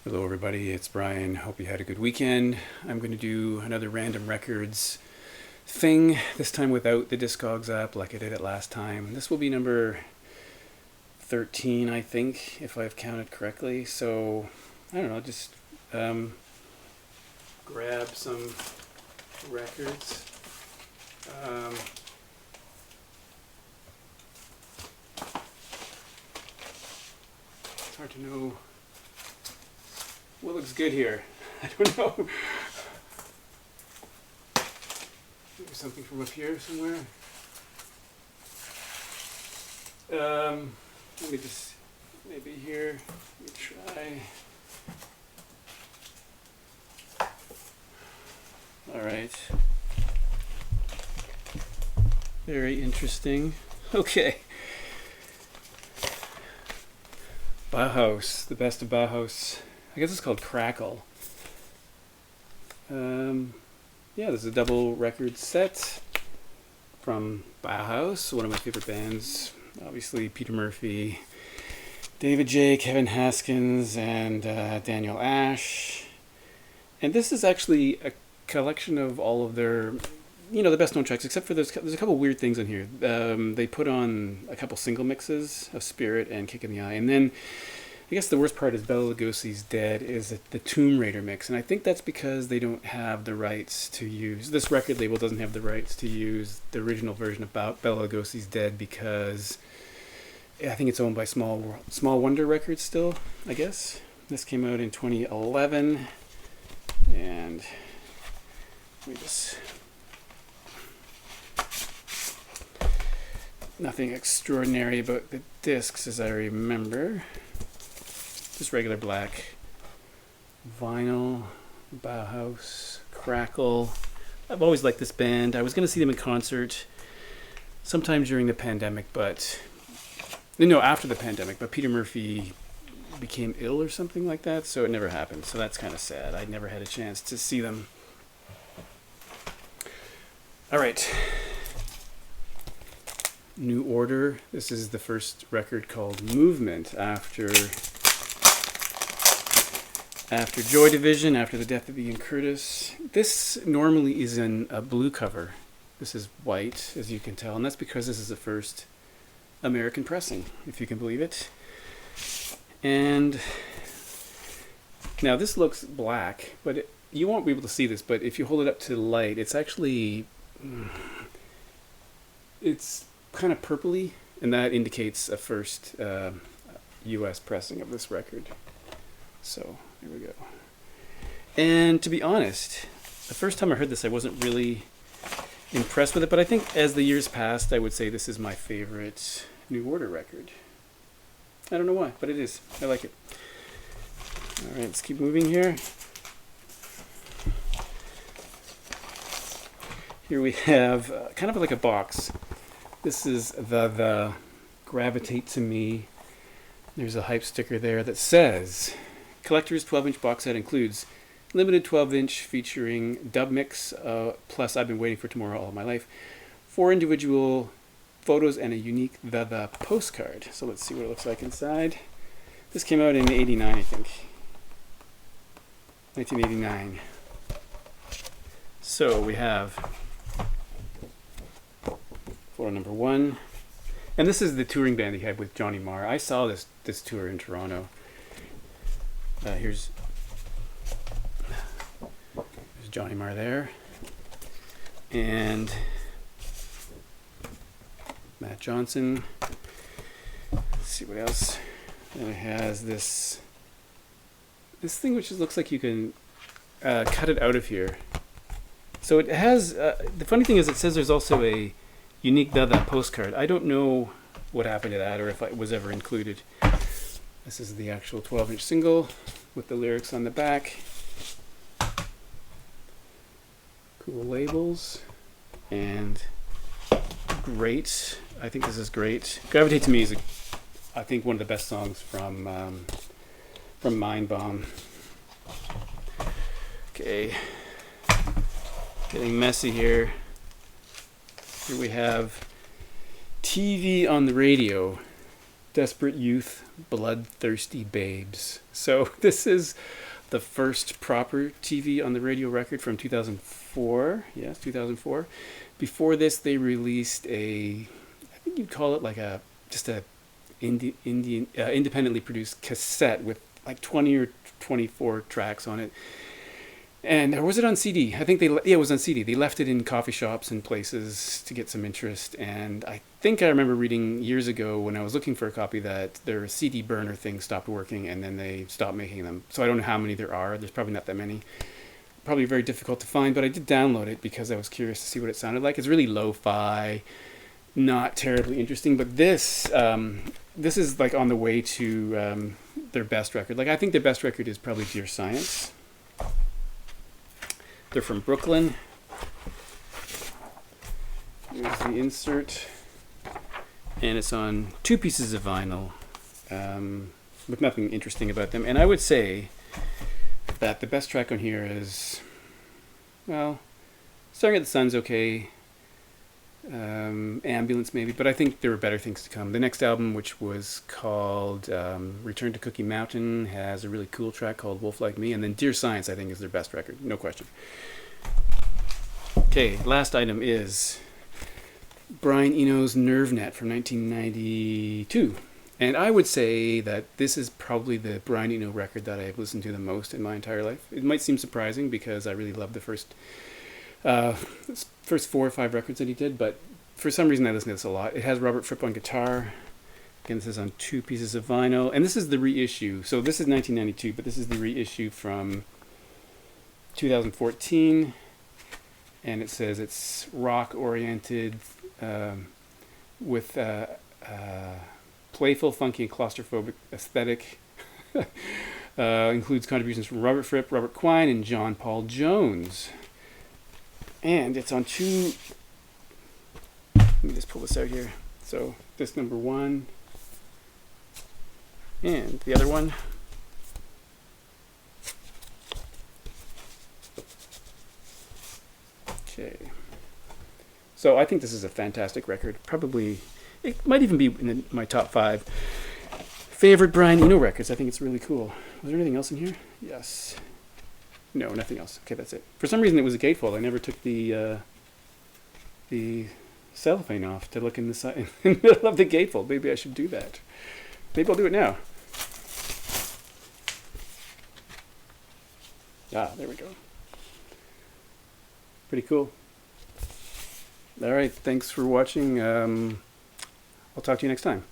Hello, everybody. It's Brian. Hope you had a good weekend. I'm going to do another Random Records thing, this time without the Discogs app like I did it last time. This will be number 13, I think, if I've counted correctly. So, I don't know, just grab some records. It's hard to know what looks good here. I don't know. Maybe something from up here somewhere. Let me just, maybe here, let me try. Alright. Very interesting. Okay. Bauhaus, the best of Bauhaus. I guess it's called Crackle. Yeah, there's a double record set from Bauhaus, one of my favorite bands. Obviously, Peter Murphy, David J., Kevin Haskins, and Daniel Ash. And this is actually a collection of all of their, the best known tracks, except for there's a couple weird things in here. They put on a couple single mixes of Spirit and Kick in the Eye, and then I guess the worst part is Bela Lugosi's Dead is the Tomb Raider mix, and I think that's because they don't have the rights to use, this record label doesn't have the rights to use the original version of Bela Lugosi's Dead because I think it's owned by Small Wonder Records still, I guess. This came out in 2011, and we just, nothing extraordinary about the discs as I remember. Just regular black vinyl, Bauhaus, Crackle. I've always liked this band. I was going to see them in concert sometime during the pandemic, after the pandemic, but Peter Murphy became ill or something like that, so it never happened. So that's kind of sad. I never had a chance to see them. All right. New Order. This is the first record called Movement after Joy Division, after the death of Ian Curtis. This normally is in a blue cover. This is white, as you can tell, and that's because this is the first American pressing, if you can believe it. And now this looks black, but you won't be able to see this, but if you hold it up to the light, it's actually, it's kind of purpley, and that indicates a first U.S. pressing of this record. So, here we go. And to be honest, the first time I heard this, I wasn't really impressed with it, but I think as the years passed, I would say this is my favorite New Order record. I don't know why, but it is. I like it. All right, let's keep moving here. Here we have kind of like a box. This is the Gravitate to Me. There's a hype sticker there that says, Collector's 12-inch box set includes limited 12-inch featuring dub mix, plus I've Been Waiting for Tomorrow All My Life, 4 individual photos, and a unique the postcard. So let's see what it looks like inside. This came out in 89, I think. 1989. So we have photo number 1. And this is the touring band he had with Johnny Marr. I saw this tour in Toronto. Here's Johnny Marr there. And Matt Johnson. Let's see what else. And it has this thing which looks like you can cut it out of here. So it has, the funny thing is it says there's also a unique the postcard. I don't know what happened to that or if it was ever included. This is the actual 12-inch single with the lyrics on the back. Cool labels. And great. I think this is great. Gravitate to Me is, I think, one of the best songs from Mind Bomb. Okay. Getting messy here. Here we have TV on the Radio. Desperate Youth, Bloodthirsty Babes. So this is the first proper TV on the radio record from 2004. Yes, 2004. Before this, they released I think you'd call it like just a independently produced cassette with like 20 or 24 tracks on it. And or was it on CD? I think it was on CD. They left it in coffee shops and places to get some interest. And I think I remember reading years ago when I was looking for a copy that their CD burner thing stopped working, and then they stopped making them. So I don't know how many there are. There's probably not that many. Probably very difficult to find, but I did download it because I was curious to see what it sounded like. It's really lo-fi, not terribly interesting. But this is like on the way to their best record. Like I think their best record is probably Dear Science. They're from Brooklyn. Here's the insert. And it's on 2 pieces of vinyl with nothing interesting about them. And I would say that the best track on here is, well, Staring at the Sun's okay. Ambulance maybe, but I think there were better things to come. The next album, which was called Return to Cookie Mountain, has a really cool track called Wolf Like Me, and then Dear Science I think is their best record, no question. Okay, last item is Brian Eno's Nerve Net from 1992, and I would say that this is probably the Brian Eno record that I've listened to the most in my entire life. It might seem surprising because I really love the first 4 or 5 records that he did, but for some reason I listen to this a lot. It has Robert Fripp on guitar. Again, this is on 2 pieces of vinyl, and this is the reissue. So this is 1992, but this is the reissue from 2014, and it says it's rock-oriented with playful, funky, and claustrophobic aesthetic. Includes contributions from Robert Fripp, Robert Quine, and John Paul Jones. And it's on 2. Let me just pull this out here. So this number 1 and the other one. Okay. So I think this is a fantastic record. Probably, it might even be in my top 5 favorite Brian Eno records. I think it's really cool. Was there anything else in here? Yes. No, nothing else. Okay, that's it. For some reason, it was a gatefold. I never took the cellophane off to look in the middle of the gatefold. Maybe I should do that. Maybe I'll do it now. Ah, there we go. Pretty cool. All right, thanks for watching. I'll talk to you next time.